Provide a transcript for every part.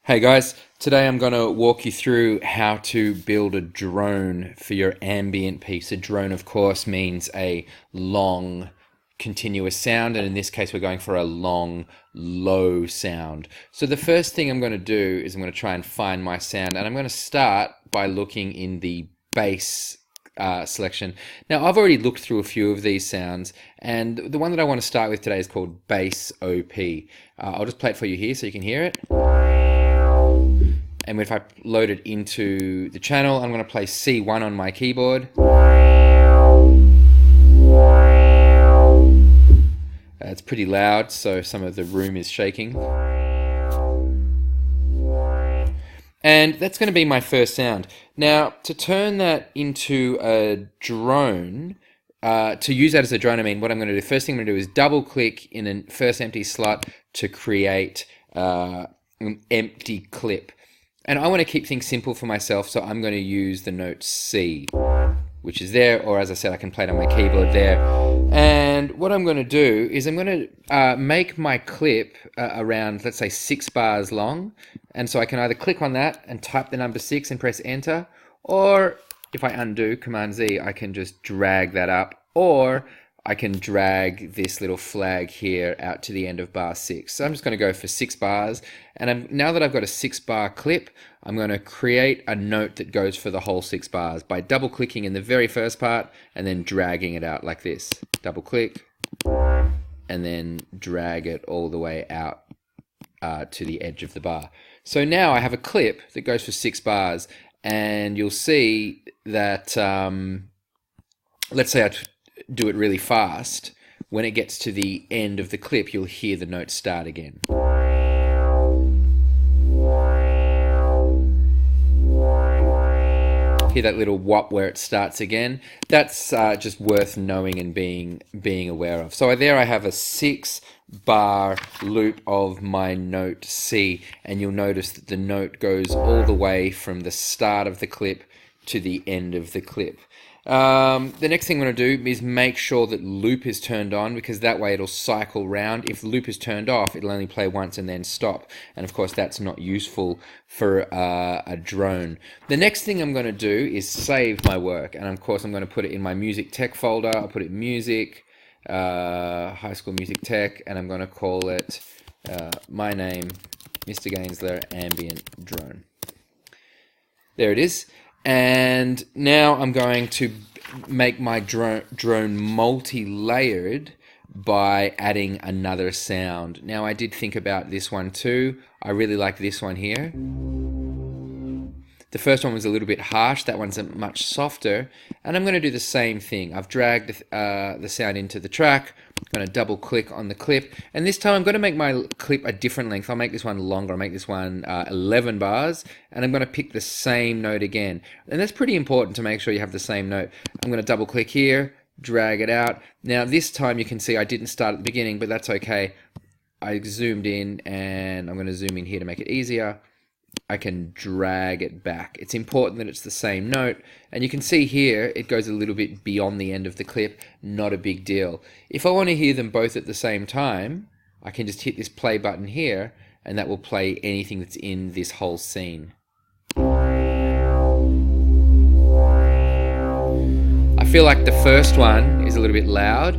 Hey guys, today I'm going to walk you through how to build a drone for your ambient piece. A drone, of course, means a long, continuous sound, and in this case, we're going for a long, low sound. So the first thing I'm going to do is I'm going to try and find my sound, and I'm going to start by looking in the bass selection. Now, I've already looked through a few of these sounds, and the one that I want to start with today is called Bass OP. I'll just play it for you here so you can hear it. And if I load it into the channel, I'm going to play C1 on my keyboard. It's pretty loud, so some of the room is shaking. And that's going to be my first sound. Now, to turn that into a drone, to use that as a drone, what I'm going to do, first thing I'm going to do is double click in a first empty slot to create an empty clip. And I want to keep things simple for myself, so I'm going to use the note C, which is there, or as I said, I can play it on my keyboard there. And what I'm going to do is I'm going to make my clip around, let's say, 6 bars long. And so I can either click on that and type the number 6 and press enter, or if I undo, Command Z, I can just drag that up, or I can drag this little flag here out to the end of bar 6. So I'm just going to go for 6 bars. And now that I've got a 6-bar clip, I'm going to create a note that goes for the whole 6 bars by double clicking in the very first part and then dragging it out like this. Double click and then drag it all the way out to the edge of the bar. So now I have a clip that goes for 6 bars, and you'll see that, let's say I do it really fast. When it gets to the end of the clip, you'll hear the note start again. Hear that little whop where it starts again. That's just worth knowing and being aware of. So there I have a 6-bar loop of my note C, and you'll notice that the note goes all the way from the start of the clip to the end of the clip. The next thing I'm going to do is make sure that loop is turned on, because that way it'll cycle round. If loop is turned off, it'll only play once and then stop. And of course, that's not useful for a drone. The next thing I'm going to do is save my work. And of course, I'm going to put it in my music tech folder. I'll put it music, high school music tech, and I'm going to call it my name, Mr. Gainsler, Ambient Drone. There it is. And now I'm going to make my drone multi-layered by adding another sound. Now, I did think about this one too. I really like this one here. The first one was a little bit harsh. That one's much softer. And I'm going to do the same thing. I've dragged the sound into the track. I'm going to double click on the clip. And this time I'm going to make my clip a different length. I'll make this one longer. I'll make this one 11 bars. And I'm going to pick the same note again. And that's pretty important to make sure you have the same note. I'm going to double click here, drag it out. Now this time you can see I didn't start at the beginning, but that's okay. I zoomed in, and I'm going to zoom in here to make it easier. I can drag it back. It's important that it's the same note, and you can see here it goes a little bit beyond the end of the clip. Not a big deal. If I want to hear them both at the same time, I can just hit this play button here, and that will play anything that's in this whole scene. I feel like the first one is a little bit loud.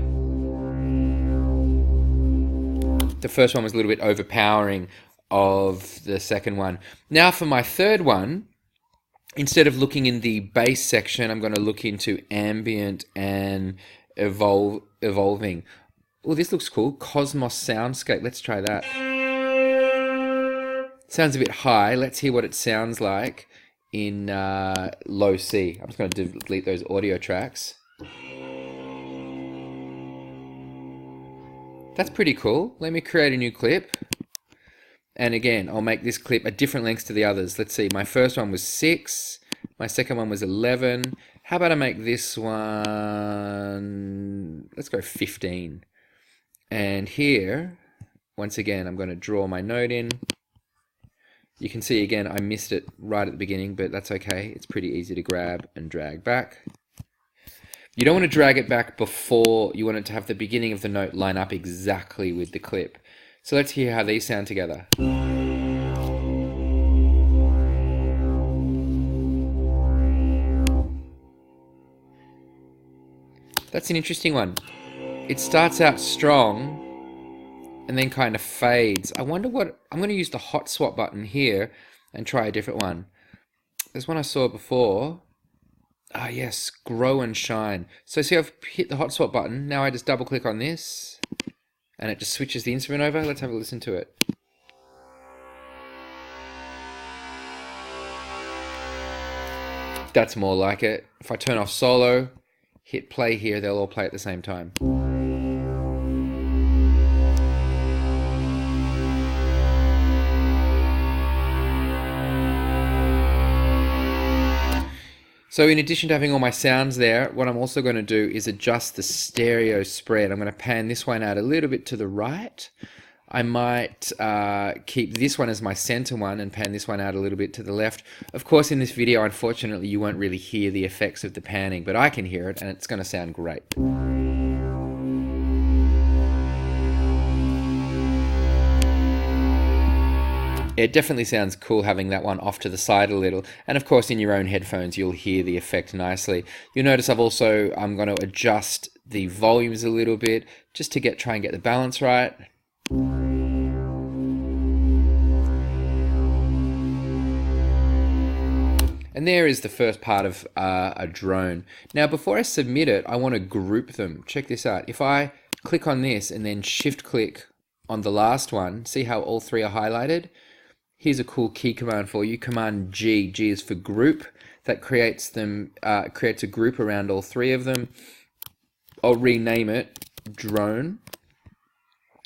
The first one was a little bit overpowering of the second one. Now for my third one, instead of looking in the bass section, I'm going to look into ambient and evolving. Oh, this looks cool. Cosmos Soundscape. Let's try that. Sounds a bit high. Let's hear what it sounds like in low C. I'm just going to delete those audio tracks. That's pretty cool. Let me create a new clip. And again, I'll make this clip a different length to the others. Let's see, my first one was 6. My second one was 11. How about I make this one, let's go 15. And here, once again, I'm going to draw my note in. You can see again, I missed it right at the beginning, but that's okay. It's pretty easy to grab and drag back. You don't want to drag it back before, you want it to have the beginning of the note line up exactly with the clip. So let's hear how these sound together. That's an interesting one. It starts out strong and then kind of fades. I wonder what... I'm going to use the hot swap button here and try a different one. There's one I saw before. Ah, yes, grow and shine. So see, I've hit the hot swap button. Now I just double click on this and it just switches the instrument over. Let's have a listen to it. That's more like it. If I turn off solo, hit play here, they'll all play at the same time. So in addition to having all my sounds there, what I'm also going to do is adjust the stereo spread. I'm going to pan this one out a little bit to the right. I might keep this one as my center one and pan this one out a little bit to the left. Of course, in this video, unfortunately, you won't really hear the effects of the panning, but I can hear it and it's going to sound great. It definitely sounds cool having that one off to the side a little, and of course in your own headphones you'll hear the effect nicely. You'll notice I'm going to adjust the volumes a little bit just to try and get the balance right. And there is the first part of a drone. Now before I submit it, I want to group them. Check this out. If I click on this and then shift click on the last one, see how all three are highlighted? Here's a cool key command for you. Command G. G is for group. That creates a group around all three of them. I'll rename it drone.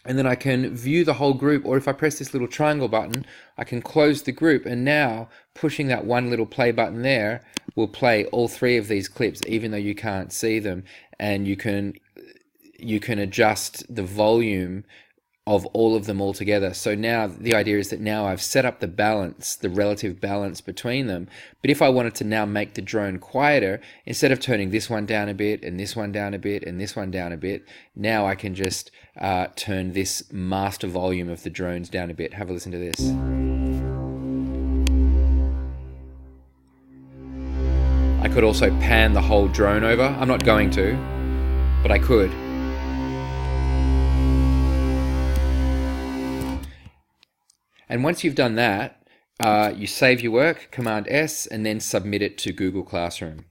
And then I can view the whole group, or if I press this little triangle button, I can close the group, and now pushing that one little play button there will play all three of these clips even though you can't see them, and you can adjust the volume of all of them all together. So now the idea is that now I've set up the balance, the relative balance between them. But if I wanted to now make the drone quieter, instead of turning this one down a bit and this one down a bit and this one down a bit, now I can just turn this master volume of the drones down a bit. Have a listen to this. I could also pan the whole drone over. I'm not going to, but I could. And once you've done that, you save your work, Command S, and then submit it to Google Classroom.